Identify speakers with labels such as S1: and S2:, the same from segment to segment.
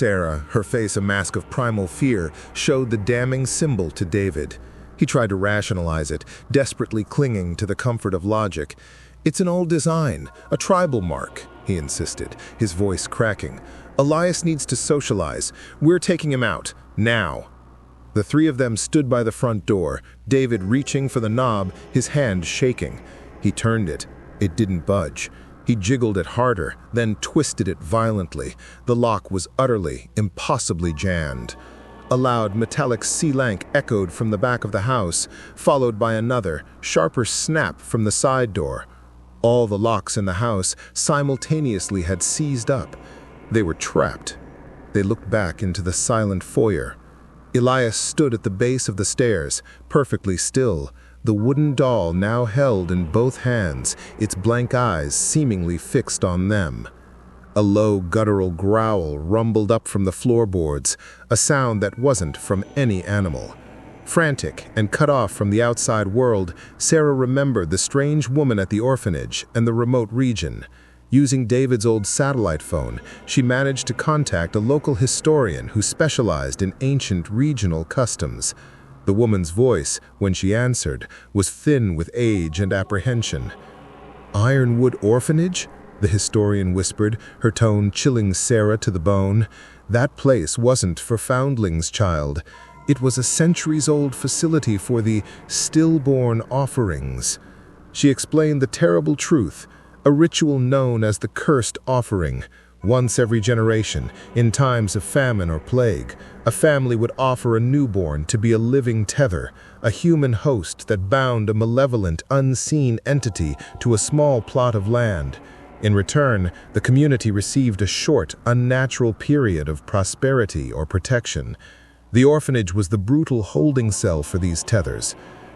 S1: Sarah, her face a mask of primal fear, showed the damning symbol to David. He tried to rationalize it, desperately clinging to the comfort of logic. "It's an old design, a tribal mark," he insisted, his voice cracking. "Elias needs to socialize. We're taking him out, now." The three of them stood by the front door, David reaching for the knob, his hand shaking. He turned it. It didn't budge. He jiggled it harder, then twisted it violently. The lock was utterly, impossibly jammed. A loud metallic C-lank echoed from the back of the house, followed by another, sharper snap from the side door. All the locks in the house simultaneously had seized up. They were trapped. They looked back into the silent foyer. Elias stood at the base of the stairs, perfectly still, the wooden doll now held in both hands, its blank eyes seemingly fixed on them. A low guttural growl rumbled up from the floorboards, a sound that wasn't from any animal. Frantic and cut off from the outside world, Sarah remembered the strange woman at the orphanage and the remote region. Using David's old satellite phone, she managed to contact a local historian who specialized in ancient regional customs. The woman's voice, when she answered, was thin with age and apprehension. "Ironwood Orphanage?" the historian whispered, her tone chilling Sarah to the bone. "That place wasn't for foundlings, child. It was a centuries-old facility for the stillborn offerings." She explained the terrible truth, a ritual known as the cursed offering. Once every generation, in times of famine or plague, a family would offer a newborn to be a living tether, a human host that bound a malevolent, unseen entity to a small plot of land. In return, the community received a short, unnatural period of prosperity or protection. The orphanage was the brutal holding cell for these tethers.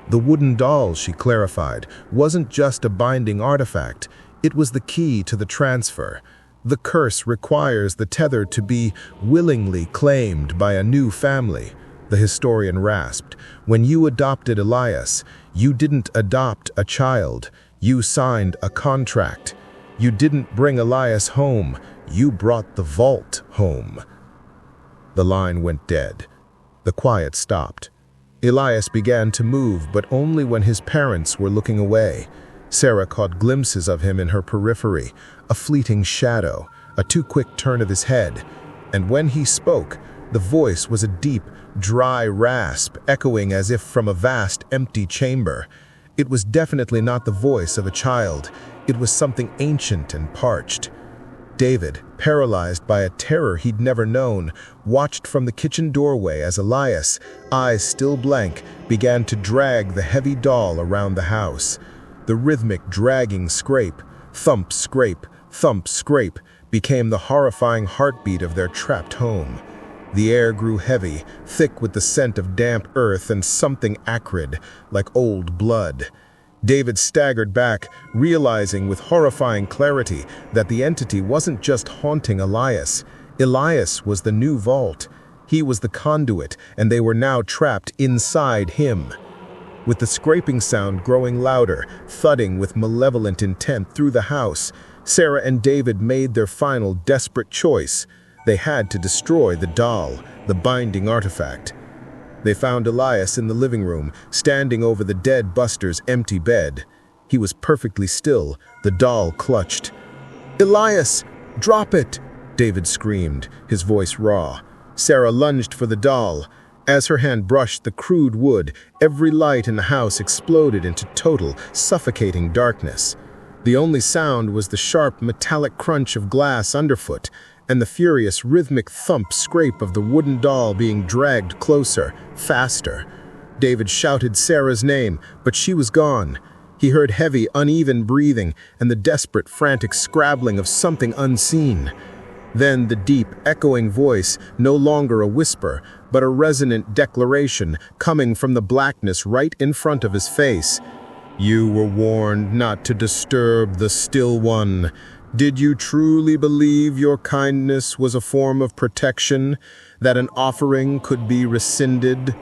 S1: The wooden doll, she clarified, wasn't just a binding artifact, it was the key to the transfer. The curse requires the tether to be willingly claimed by a new family, the historian rasped. When you adopted Elias, you didn't adopt a child, you signed a contract. You didn't bring Elias home, you brought the vault home. The line went dead. The quiet stopped. Elias began to move, but only when his parents were looking away. Sarah caught glimpses of him in her periphery, a fleeting shadow, a too-quick turn of his head. And when he spoke, the voice was a deep, dry rasp, echoing as if from a vast, empty chamber. It was definitely not the voice of a child. It was something ancient and parched. David, paralyzed by a terror he'd never known, watched from the kitchen doorway as Elias, eyes still blank, began to drag the heavy doll around the house. The rhythmic dragging scrape, thump, scrape, became the horrifying heartbeat of their trapped home. The air grew heavy, thick with the scent of damp earth and something acrid, like old blood. David staggered back, realizing with horrifying clarity that the entity wasn't just haunting Elias. Elias was the new vault. He was the conduit, and they were now trapped inside him. With the scraping sound growing louder, thudding with malevolent intent through the house, Sarah and David made their final desperate choice. They had to destroy the doll, the binding artifact. They found Elias in the living room, standing over the dead Buster's empty bed. He was perfectly still, the doll clutched. "Elias, drop it!" David screamed, his voice raw. Sarah lunged for the doll. As her hand brushed the crude wood, every light in the house exploded into total, suffocating darkness. The only sound was the sharp, metallic crunch of glass underfoot, and the furious, rhythmic thump scrape of the wooden doll being dragged closer, faster. David shouted Sarah's name, but she was gone. He heard heavy, uneven breathing and the desperate, frantic scrabbling of something unseen. Then the deep, echoing voice, no longer a whisper, but a resonant declaration coming from the blackness right in front of his face. "You were warned not to disturb the still one. Did you truly believe your kindness was a form of protection, that an offering could be rescinded?"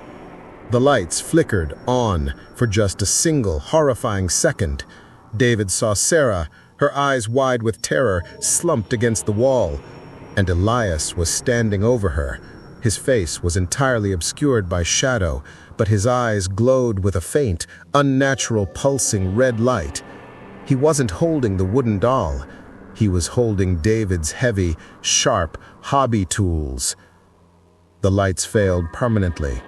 S1: The lights flickered on for just a single, horrifying second. David saw Sarah, her eyes wide with terror, slumped against the wall. and Elias was standing over her. His face was entirely obscured by shadow, but his eyes glowed with a faint, unnatural pulsing red light. He wasn't holding the wooden doll. He was holding David's heavy, sharp hobby tools. The lights failed permanently.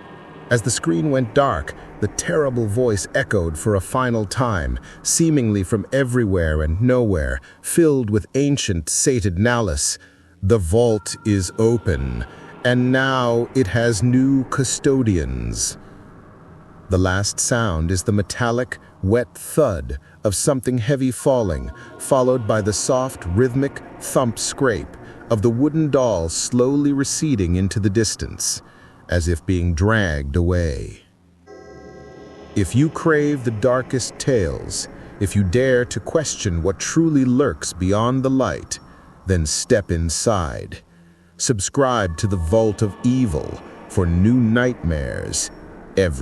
S1: As the screen went dark, the terrible voice echoed for a final time, seemingly from everywhere and nowhere, filled with ancient, sated malice. The vault is open, and now it has new custodians. The last sound is the metallic, wet thud of something heavy falling, followed by the soft, rhythmic thump-scrape of the wooden doll slowly receding into the distance, as if being dragged away. If you crave the darkest tales, if you dare to question what truly lurks beyond the light, then step inside. Subscribe to the Vault of Evil for new nightmares every